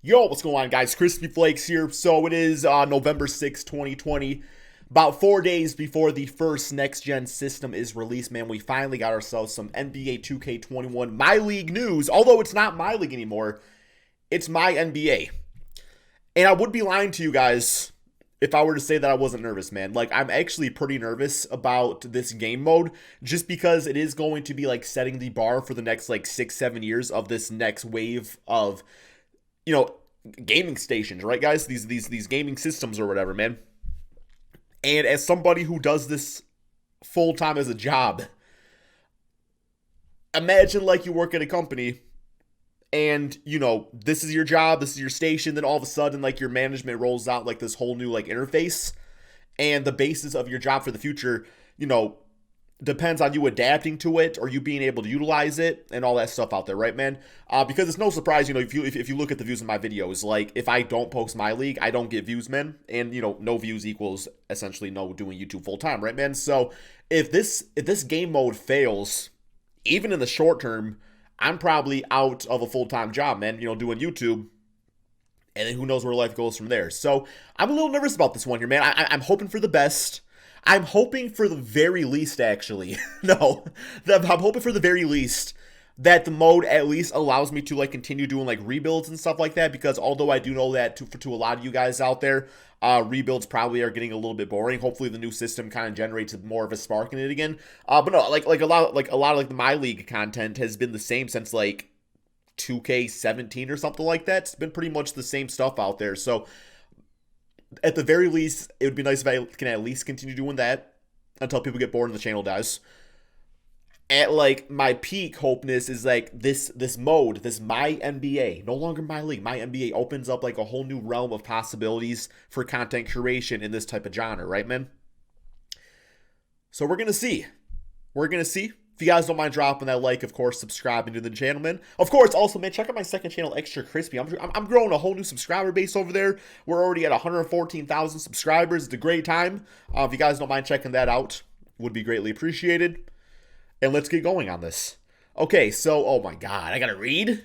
Yo, what's going on, guys? KrispyFlakes here. So it is November 6th, 2020. About 4 days before the first next-gen system is released, man, we finally got ourselves some NBA 2K21 My League news. Although it's not My League anymore, it's My NBA. And I would be lying to you guys if I were to say that I wasn't nervous, man. Like, I'm actually pretty nervous about this game mode just because it is going to be, like, setting the bar for the next, like, 6-7 years of this next wave of gaming stations, right, guys? These gaming systems or whatever, man. And as somebody who does this full time as a job, imagine like you work at a company and this is your job, this is your station, then all of a sudden like your management rolls out like this whole new like interface, and the basis of your job for the future, depends on you adapting to it or you being able to utilize it and all that stuff out there, right, man? Because it's no surprise, if you look at the views in my videos, like if I don't post my league, I don't get views, man. And no views equals essentially no doing YouTube full time, right, man? So if this game mode fails, even in the short term, I'm probably out of a full time job, man. Doing YouTube. And then who knows where life goes from there. So I'm a little nervous about this one here, man. I'm hoping for the best. I'm hoping for the very least, actually. I'm hoping for the very least that the mode at least allows me to like continue doing like rebuilds and stuff like that. Because although I do know that to a lot of you guys out there, rebuilds probably are getting a little bit boring. Hopefully the new system kind of generates more of a spark in it again. But no, like a lot of like the My League content has been the same since like 2K17 or something like that. It's been pretty much the same stuff out there. So at the very least, it would be nice if I can at least continue doing that until people get bored and the channel dies. At like my peak hopeness is like this mode, this My NBA, no longer My League. My NBA opens up like a whole new realm of possibilities for content creation in this type of genre, right, man? So we're gonna see. If you guys don't mind dropping that like, of course, subscribing to the channel, man. Of course, also, man, check out my second channel, Extra Crispy. I'm growing a whole new subscriber base over there. We're already at 114,000 subscribers. It's a great time. If you guys don't mind checking that out, would be greatly appreciated. And let's get going on this. Okay, so, oh my God, I gotta read?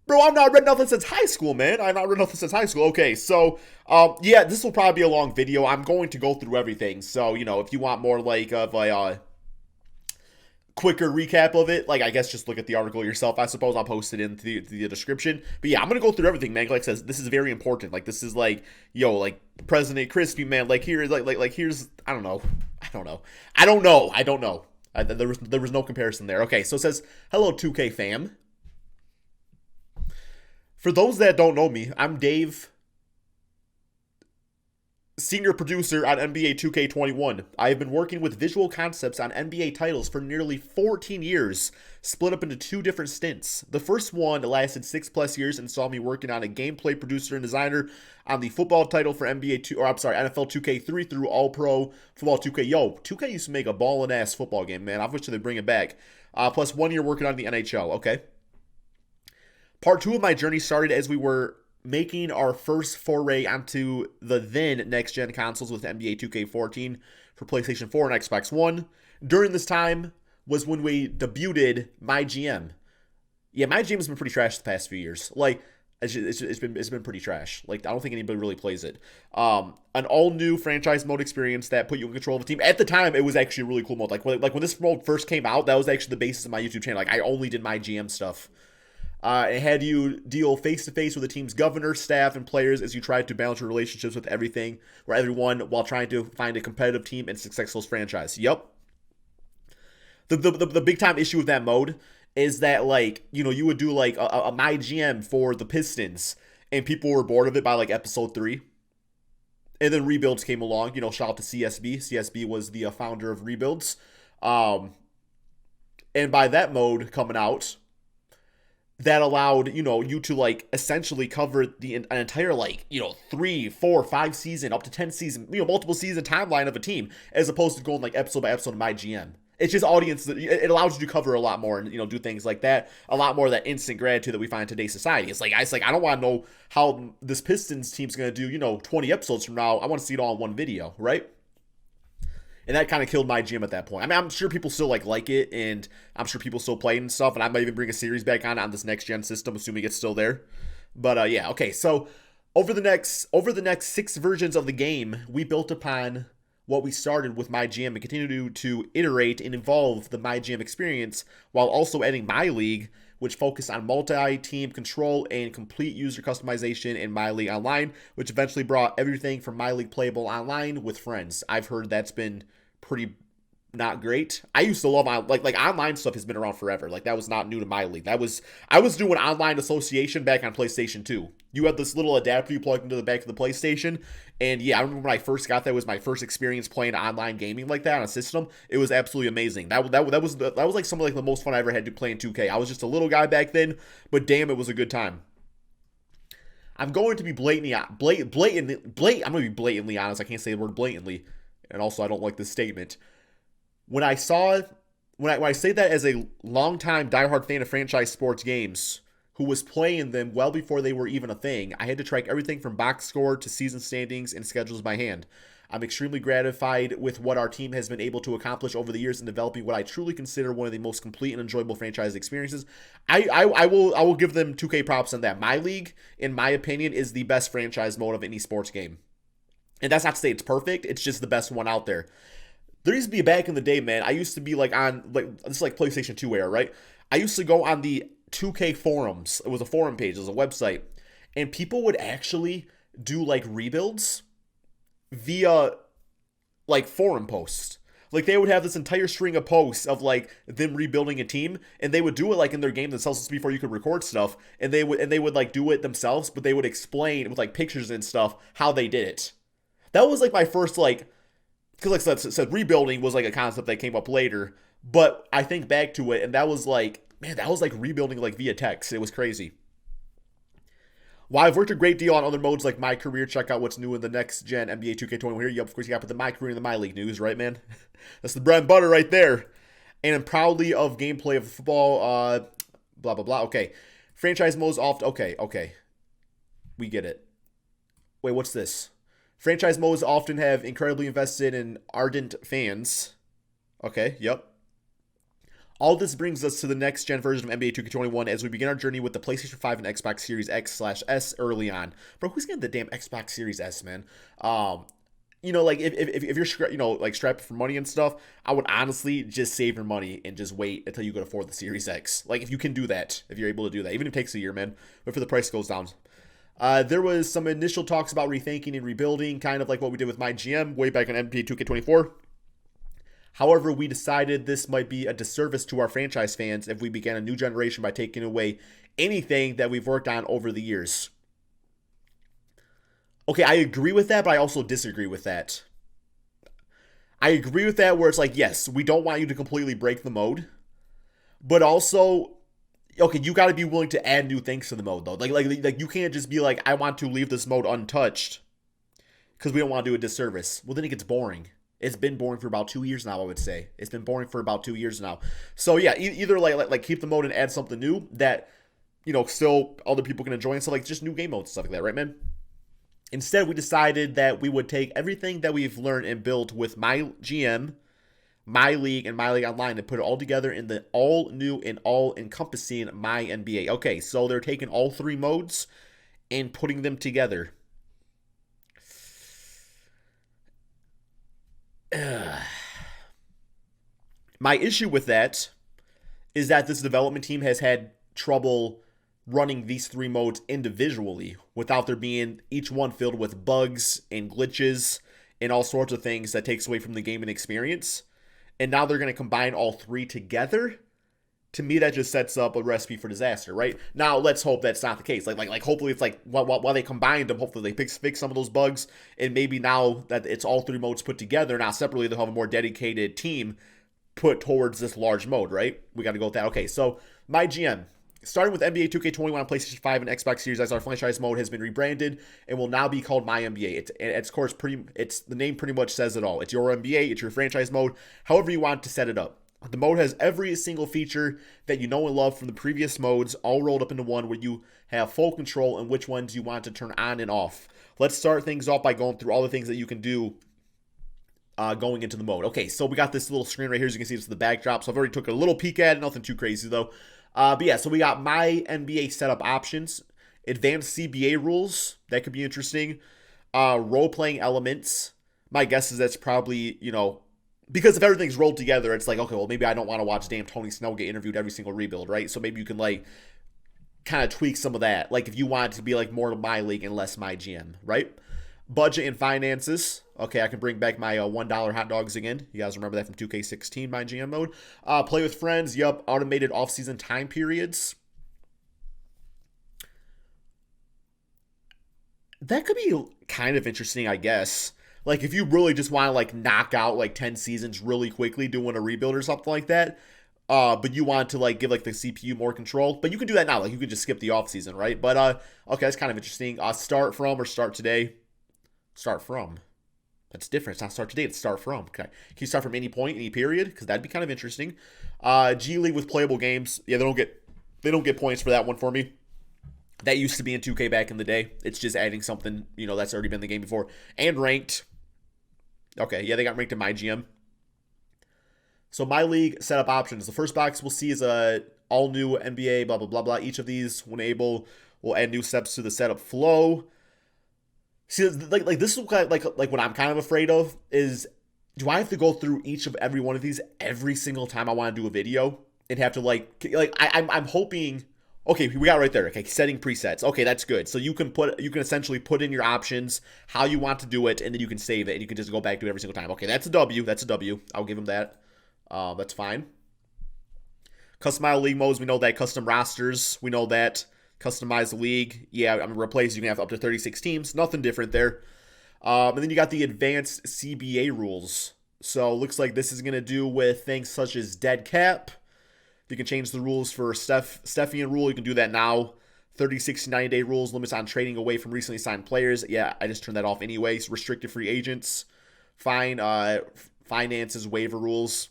Bro, I've not read nothing since high school, man. Okay, so, yeah, this will probably be a long video. I'm going to go through everything. So, if you want more, like, of a, quicker recap of it, like I guess just look at the article yourself. I suppose I'll post it in the description. But yeah, I'm gonna go through everything, man. Like I says, this is very important. Like this is like, like President Crispy, man. Like here, like here's I don't know. There was no comparison there. Okay, so it says, hello 2K fam. For those that don't know me, I'm Dave, senior producer on NBA 2K21. I have been working with visual concepts on NBA titles for nearly 14 years, split up into 2 different stints. The first one lasted 6+ years and saw me working on a gameplay producer and designer on the football title for NFL 2K3 through All-Pro Football 2K. Yo, 2K used to make a ballin' ass football game, man. I wish they'd bring it back. Plus 1 year working on the NHL. Okay. Part 2 of my journey started as we were making our first foray onto the then next-gen consoles with NBA 2K14 for PlayStation 4 and Xbox One. During this time was when we debuted MyGM. Yeah, MyGM has been pretty trash the past few years. Like, it's been pretty trash. Like, I don't think anybody really plays it. An all-new franchise mode experience that put you in control of a team. At the time, it was actually a really cool mode. Like when this mode first came out, that was actually the basis of my YouTube channel. Like, I only did MyGM stuff. It had you deal face-to-face with the team's governor, staff, and players as you tried to balance your relationships with everyone while trying to find a competitive team and successful franchise. Yep. The big-time issue with that mode is that, like, you would do, like, a MyGM for the Pistons, and people were bored of it by, like, episode 3. And then Rebuilds came along. Shout out to CSB. CSB was the founder of Rebuilds. And by that mode coming out, that allowed, you to, like, essentially cover an entire, like, 3, 4, 5 season, up to 10 season, multiple season timeline of a team, as opposed to going, like, episode by episode of MyGM. It's just audience, it allows you to cover a lot more and, do things like that, a lot more of that instant gratitude that we find in today's society. It's like, I don't want to know how this Pistons team's going to do, 20 episodes from now. I want to see it all in one video, right? And that kind of killed MyGM at that point. I mean, I'm sure people still like it, and I'm sure people still play it and stuff, and I might even bring a series back on this next-gen system, assuming it's still there. But yeah, okay. So over the next 6 versions of the game, we built upon what we started with MyGM and continue to iterate and evolve the MyGM experience while also adding MyLeague, which focused on multi-team control and complete user customization in MyLeague Online, which eventually brought everything from MyLeague playable online with friends. I've heard that's been pretty not great. I used to love like online stuff has been around forever. Like that was not new to my league. I was doing online association back on PlayStation 2. You had this little adapter you plugged into the back of the PlayStation, and yeah, I remember when I first got that, was my first experience playing online gaming like that on a system. It was absolutely amazing. That was like some of like the most fun I ever had to play in 2K. I was just a little guy back then, but damn, it was a good time. I'm going to be I'm going to be blatantly honest. I can't say the word blatantly, and also I don't like this statement. When I saw, when I say that as a longtime diehard fan of franchise sports games who was playing them well before they were even a thing, I had to track everything from box score to season standings and schedules by hand. I'm extremely gratified with what our team has been able to accomplish over the years in developing what I truly consider one of the most complete and enjoyable franchise experiences. I will give them 2K props on that. My league, in my opinion, is the best franchise mode of any sports game. And that's not to say it's perfect, it's just the best one out there. There used to be back in the day, man. I used to be like on like this is like PlayStation 2 era, right? I used to go on the 2K forums. It was a forum page, it was a website, and people would actually do like rebuilds via like forum posts. Like they would have this entire string of posts of like them rebuilding a team, and they would do it like in their game themselves before you could record stuff, and they would like do it themselves, but they would explain with like pictures and stuff how they did it. That was like my first like, because like I said, rebuilding was like a concept that came up later, but I think back to it, and that was like, man, that was like rebuilding like via text. It was crazy. While I've worked a great deal on other modes like My Career, check out what's new in the next gen NBA 2K21 here. You, of course, you got the My Career and the My League news, right, man? That's the bread and butter right there. And I'm proudly of gameplay of football, blah, blah, blah. Okay. Franchise modes off. Okay. We get it. Wait, what's this? Franchise modes often have incredibly invested and ardent fans. Okay, yep. All this brings us to the next gen version of NBA 2K21 as we begin our journey with the PlayStation 5 and Xbox Series X/S early on. Bro, who's getting the damn Xbox Series S, man? Like if you're like strapped for money and stuff, I would honestly just save your money and just wait until you can afford the Series X. Like if you can do that, if you're able to do that, even if it takes a year, man, before the price goes down. There was some initial talks about rethinking and rebuilding, kind of like what we did with MyGM way back on NBA 2K24. However, we decided this might be a disservice to our franchise fans if we began a new generation by taking away anything that we've worked on over the years. Okay, I agree with that, but I also disagree with that. I agree with that where it's like, yes, we don't want you to completely break the mode, but also, okay, you got to be willing to add new things to the mode, though. Like you can't just be like, I want to leave this mode untouched because we don't want to do a disservice. Well, then it gets boring. It's been boring for about 2 years now, I would say. It's been boring for about 2 years now. So yeah, either like keep the mode and add something new that, still other people can enjoy and stuff, like just new game modes and stuff like that, right, man? Instead, we decided that we would take everything that we've learned and built with MyGM, My League, and My League Online and put it all together in the all new and all encompassing MyNBA. Okay, so they're taking all 3 modes and putting them together. My issue with that is that this development team has had trouble running these 3 modes individually without there being each one filled with bugs and glitches and all sorts of things that takes away from the gaming experience. And now they're going to combine all 3 together. To me, that just sets up a recipe for disaster, right? Now, let's hope that's not the case. Like hopefully it's like, while they combined them, hopefully they fix some of those bugs, and maybe now that it's all 3 modes put together, now separately they'll have a more dedicated team put towards this large mode, right? We got to go with that. Okay, so MyGM. Starting with NBA 2K21 on PlayStation 5 and Xbox Series X, our franchise mode has been rebranded and will now be called MyNBA. It's the name pretty much says it all. It's your NBA, it's your franchise mode, however you want to set it up. The mode has every single feature that you know and love from the previous modes, all rolled up into one where you have full control on which ones you want to turn on and off. Let's start things off by going through all the things that you can do going into the mode. Okay, so we got this little screen right here. As you can see, it's the backdrop. So I've already took a little peek at it. Nothing too crazy, though. But yeah, so we got My NBA setup options. Advanced CBA rules, that could be interesting. Role-playing elements. My guess is that's probably, because if everything's rolled together, it's like, okay, well, maybe I don't want to watch damn Tony Snell get interviewed every single rebuild, right? So maybe you can, like, kind of tweak some of that. Like, if you want it to be, like, more my league and less my GM, right? Budget and finances. Okay, I can bring back my $1 hot dogs again. You guys remember that from 2K16, my GM mode. Play with friends. Yup. Automated off-season time periods. That could be kind of interesting, I guess. Like, if you really just want to, like, knock out, like, 10 seasons really quickly doing a rebuild or something like that, but you want to, like, give, like, the CPU more control. But you can do that now. Like, you can just skip the offseason, right? But, okay, that's kind of interesting. Start from or start today? Start from. That's different. It's not start today. It's start from. Okay. Can you start from any point, any period? Because that'd be kind of interesting. G League with playable games. Yeah, they don't get points for that one for me. That used to be in 2K back in the day. It's just adding something, that's already been in the game before. And ranked. Okay, yeah, they got ranked in my GM. So my league setup options. The first box we'll see is a all new NBA, blah, blah, blah, blah. Each of these, when able, will add new steps to the setup flow. See, like this is like what I'm kind of afraid of is, do I have to go through each of every one of these every single time I want to do a video and have to I'm hoping. Okay, we got it right there. Okay, setting presets. Okay, that's good. So you can essentially put in your options, how you want to do it, and then you can save it, and you can just go back to it every single time. Okay, that's a W. That's a W. I'll give them that. That's fine. Customize league modes. We know that. Custom rosters. We know that. Customize the league. Yeah, I'm replace. You can have up to 36 teams. Nothing different there. And then you got the advanced CBA rules. So looks like this is gonna do with things such as dead cap. You can change the rules for Stephian rule. You can do that now. 30, 60, 90-day rules. Limits on trading away from recently signed players. Yeah, I just turned that off anyways. Restricted free agents. Fine. Finances, waiver rules.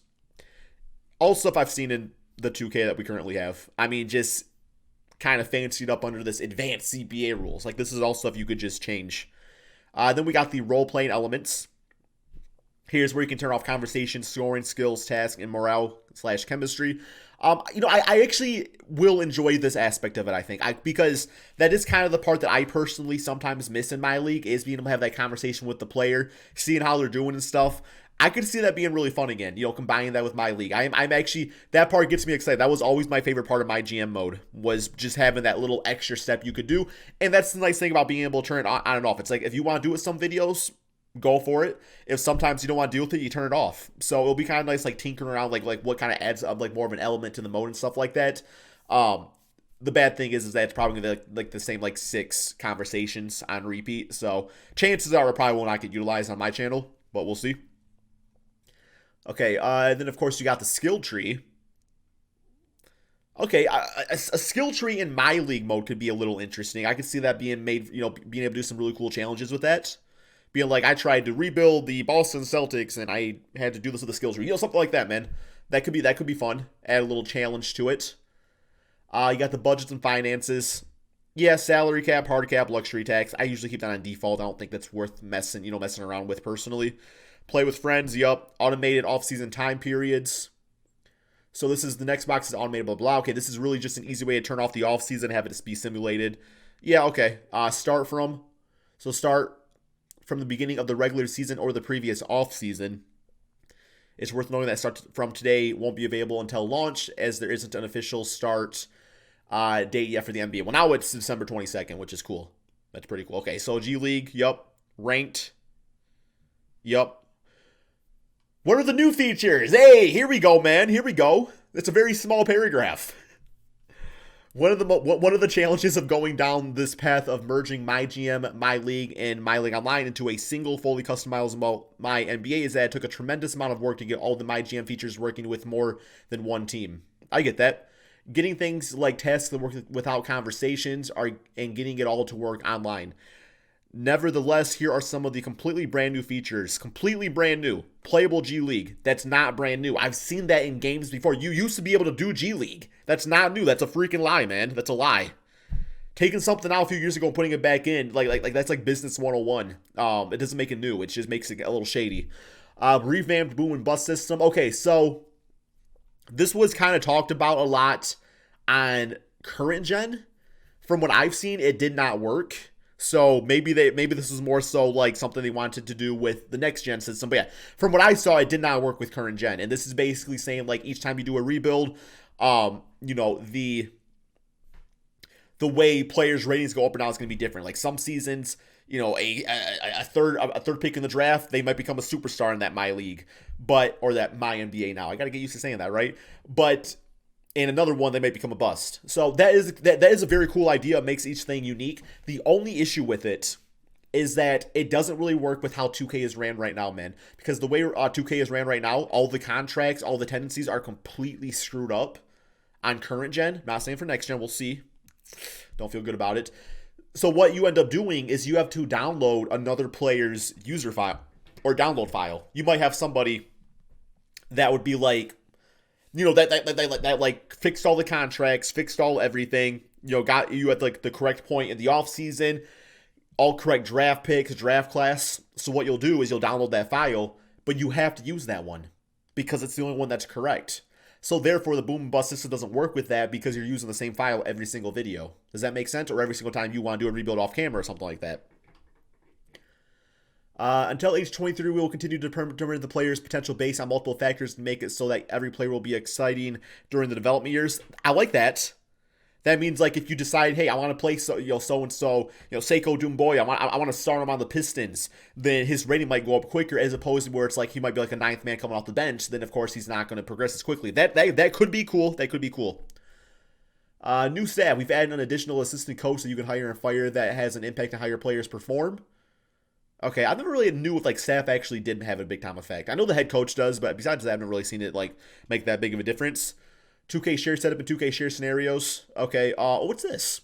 All stuff I've seen in the 2K that we currently have. I mean, just kind of fancied up under this advanced CBA rules. Like, this is all stuff you could just change. Then we got the role-playing elements. Here's where you can turn off conversation, scoring, skills, task, and morale/chemistry. I actually will enjoy this aspect of it, I think. Because that is kind of the part that I personally sometimes miss in my league, is being able to have that conversation with the player, seeing how they're doing and stuff. I could see that being really fun again, combining that with my league. I'm actually, that part gets me excited. That was always my favorite part of my GM mode, was just having that little extra step you could do. And that's the nice thing about being able to turn it on and off. It's like, if you want to do it with some videos, go for it. If sometimes you don't want to deal with it, you turn it off. So it'll be kind of nice, like, tinkering around, like what kind of adds up, like, more of an element to the mode and stuff like that. The bad thing is that it's probably going to be like the same, like, 6 conversations on repeat. So chances are it probably will not get utilized on my channel, but we'll see. Okay, then of course you got the skill tree. Okay, a skill tree in my league mode could be a little interesting. I could see that being made, being able to do some really cool challenges with that. Being like, I tried to rebuild the Boston Celtics and I had to do this with a skill tree. Something like that, man. That could be fun. Add a little challenge to it. You got the budgets and finances. Yeah, salary cap, hard cap, luxury tax. I usually keep that on default. I don't think that's worth messing around with personally. Play with friends. Yup. Automated off-season time periods. So this is the next box is automated, blah, blah. Okay, this is really just an easy way to turn off the off-season, have it be simulated. Yeah, okay. Start from the beginning of the regular season or the previous off-season. It's worth knowing that start from today won't be available until launch, as there isn't an official start date yet for the NBA. Well, now it's December 22nd, which is cool. That's pretty cool. Okay, so G League, yup. Ranked, yup. What are the new features? Hey, here we go, man. Here we go. It's a very small paragraph. One of the challenges of going down this path of merging my GM, my league, and my league online into a single fully customizable my NBA is that it took a tremendous amount of work to get all the my GM features working with more than one team. I get that. Getting things like tasks that work without conversations and getting it all to work online. Nevertheless, here are some of the completely brand new features. Completely brand new. Playable G League. That's not brand new. I've seen that in games before. You used to be able to do G League. That's not new. That's a freaking lie, man. That's a lie. Taking something out a few years ago and putting it back in, like that's like business 101. It doesn't make it new. It just makes it a little shady. Revamped boom and bust system. Okay, so this was kind of talked about a lot on current gen. from what I've seen, it did not work. So maybe this is more so like something they wanted to do with the next gen system. But yeah, from what I saw, it did not work with current gen. And this is basically saying like each time you do a rebuild, the way players' ratings go up or down is going to be different. Like some seasons, a third pick in the draft, they might become a superstar in that My League, or that MyNBA now. I got to get used to saying that, right? But in another one, they might become a bust. So that is a very cool idea. It makes each thing unique. The only issue with it is that it doesn't really work with how 2K is ran right now, man. Because the way 2K is ran right now, all the contracts, all the tendencies are completely screwed up on current gen. Not saying for next gen, we'll see. Don't feel good about it. So what you end up doing is you have to download another player's user file or download file. You might have somebody that would be like, that like fixed all the contracts, fixed all everything, got you at like the correct point in the off season, all correct draft picks, draft class. So what you'll do is you'll download that file, but you have to use that one because it's the only one that's correct. So therefore the boom and bust system doesn't work with that because you're using the same file every single video. Does that make sense? Or every single time you want to do a rebuild off camera or something like that. Until age 23, we will continue to determine the player's potential based on multiple factors to make it so that every player will be exciting during the development years. I like that. That means like if you decide, hey, I want to play so-and-so, Seiko Dumboy, I want to start him on the Pistons, then his rating might go up quicker as opposed to where it's like he might be like a ninth man coming off the bench. Then of course he's not going to progress as quickly. That could be cool. That could be cool. New staff. We've added an additional assistant coach that you can hire and fire that has an impact on how your players perform. Okay, I never really knew if like staff actually didn't have a big time effect. I know the head coach does, but besides that, I haven't really seen it like make that big of a difference. 2K share setup and 2K share scenarios. Okay, what's this?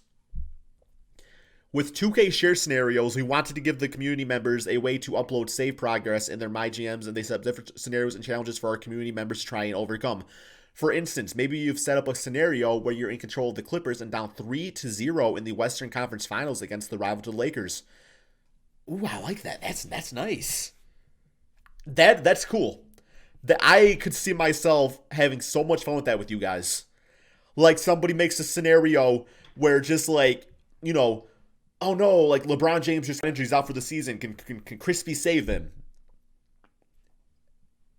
With 2K share scenarios, we wanted to give the community members a way to upload save progress in their MyGMs, and they set up different scenarios and challenges for our community members to try and overcome. For instance, maybe you've set up a scenario where you're in control of the Clippers and down 3-0 in the Western Conference Finals against the rival to the Lakers. Ooh, I like that. That's nice. That's cool. That I could see myself having so much fun with that with you guys. Like somebody makes a scenario where just like, oh no, like LeBron James just injuries out for the season. Can Crispy save them?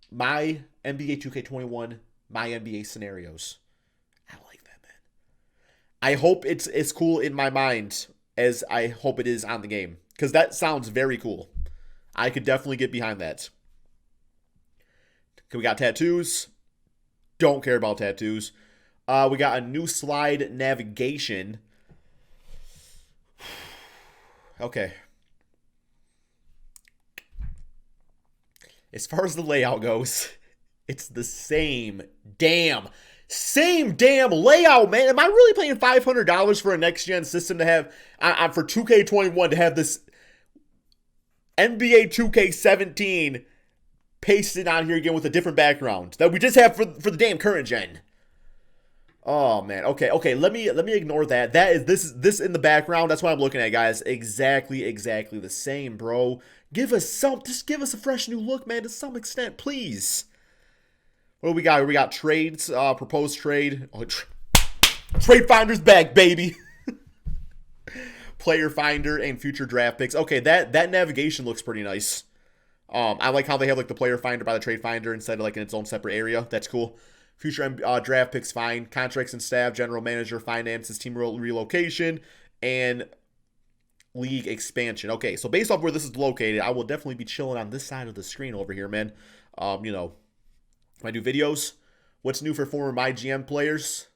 My NBA 2K21, my NBA scenarios. I like that, man. I hope it's as cool in my mind as I hope it is on the game. Because that sounds very cool. I could definitely get behind that. Okay, we got tattoos. Don't care about tattoos. We got a new slide navigation. Okay. As far as the layout goes, it's the same damn layout, man. Am I really paying $500 for a next-gen system to have, for 2K21 to have this NBA 2K17 pasted on here again with a different background that we just have for the damn current gen? Oh man, okay. Let me ignore that. This in the background. That's what I'm looking at, guys. Exactly the same, bro. Just give us a fresh new look, man. To some extent, please. What do we got? We got trades. Proposed trade. Oh, Trade Finder's back, baby. Player Finder and future draft picks. Okay, that navigation looks pretty nice. I like how they have like the Player Finder by the Trade Finder instead of like in its own separate area. That's cool. Future draft picks, fine. Contracts and staff, general manager, finances, team relocation, and league expansion. Okay, so based off where this is located, I will definitely be chilling on this side of the screen over here, man. When I do videos, what's new for former MyGM players?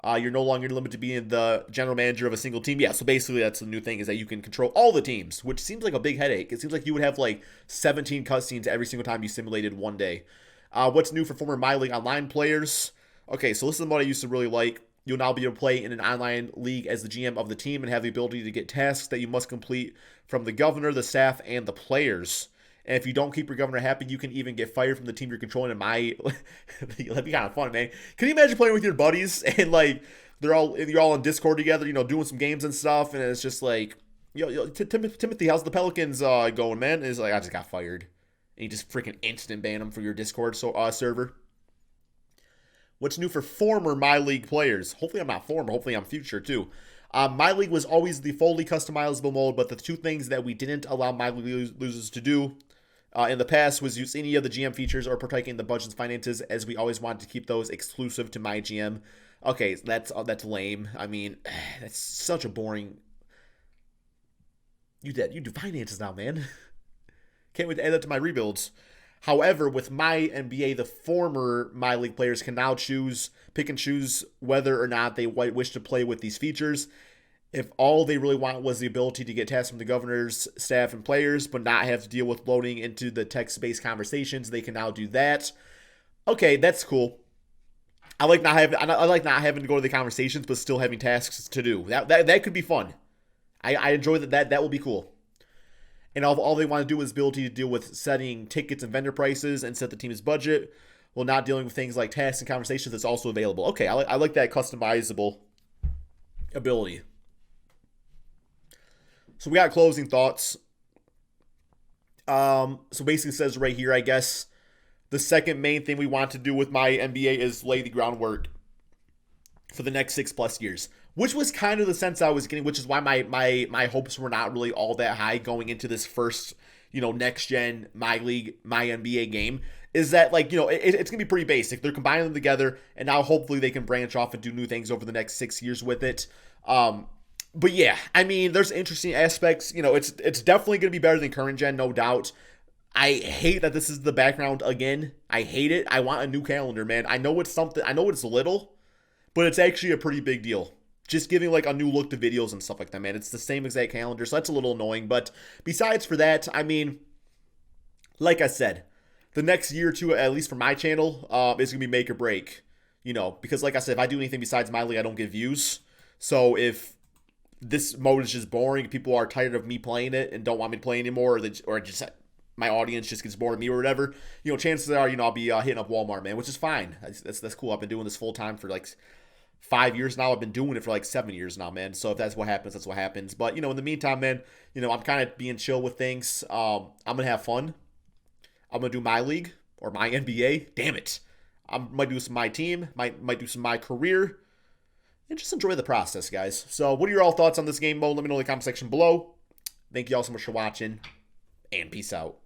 You're no longer limited to being the general manager of a single team. Yeah, so basically that's the new thing is that you can control all the teams, which seems like a big headache. It seems like you would have like 17 cutscenes every single time you simulated one day. What's new for former My League Online players? Okay, so this is what I used to really like. You'll now be able to play in an online league as the GM of the team and have the ability to get tasks that you must complete from the governor, the staff, and the players. And if you don't keep your governor happy, you can even get fired from the team you're controlling. In that'd be kind of fun, man. Can you imagine playing with your buddies and like you're all in Discord together, doing some games and stuff, and it's just like, Timothy, how's the Pelicans going, man? And it's like, I just got fired, and you just freaking instant ban them for your Discord server. What's new for former My League players? Hopefully I'm not former. Hopefully I'm future too. My League was always the fully customizable mode, but the two things that we didn't allow My League users to do in the past was use any of the GM features or partake in the budgets and finances, as we always wanted to keep those exclusive to my GM. Okay, that's lame. I mean, that's such a boring. You do finances now, man. Can't wait to add that to my rebuilds. However, with my NBA, the former My League players can now pick and choose whether or not they wish to play with these features. If all they really want was the ability to get tasks from the governors, staff, and players, but not have to deal with loading into the text-based conversations, they can now do that. Okay, that's cool. I like not having to go to the conversations, but still having tasks to do. That could be fun. I enjoy that. That will be cool. And all they want to do is the ability to deal with setting tickets and vendor prices and set the team's budget, while not dealing with things like tasks and conversations. That's also available. Okay, I like that customizable ability. So we got closing thoughts. So basically it says right here, I guess, the second main thing we want to do with MyNBA is lay the groundwork for the next 6+ years, which was kind of the sense I was getting, which is why my hopes were not really all that high going into this first, next gen MyNBA game. Is that it's gonna be pretty basic. They're combining them together, and now hopefully they can branch off and do new things over the next 6 years with it. But yeah, I mean, there's interesting aspects. It's definitely gonna be better than current gen, no doubt. I hate that this is the background again. I hate it. I want a new calendar, man. I know it's something. I know it's little, but it's actually a pretty big deal. Just giving a new look to videos and stuff like that, man. It's the same exact calendar, so that's a little annoying. But besides for that, I mean, like I said, the next year or two, at least for my channel, is going to be make or break. Because like I said, if I do anything besides my league, I don't get views. So if this mode is just boring, people are tired of me playing it and don't want me to play anymore, or just my audience just gets bored of me or whatever, chances are, I'll be hitting up Walmart, man, which is fine. That's cool. I've been doing this full time for 5 years now. I've been doing it for 7 years now, man. So if that's what happens, that's what happens. But, in the meantime, man, I'm kind of being chill with things. I'm going to have fun. I'm going to do my league or my NBA. Damn it. I might do some my team, might do some my career, and just enjoy the process, guys. So what are your all thoughts on this game mode? Let me know in the comment section below. Thank you all so much for watching, and peace out.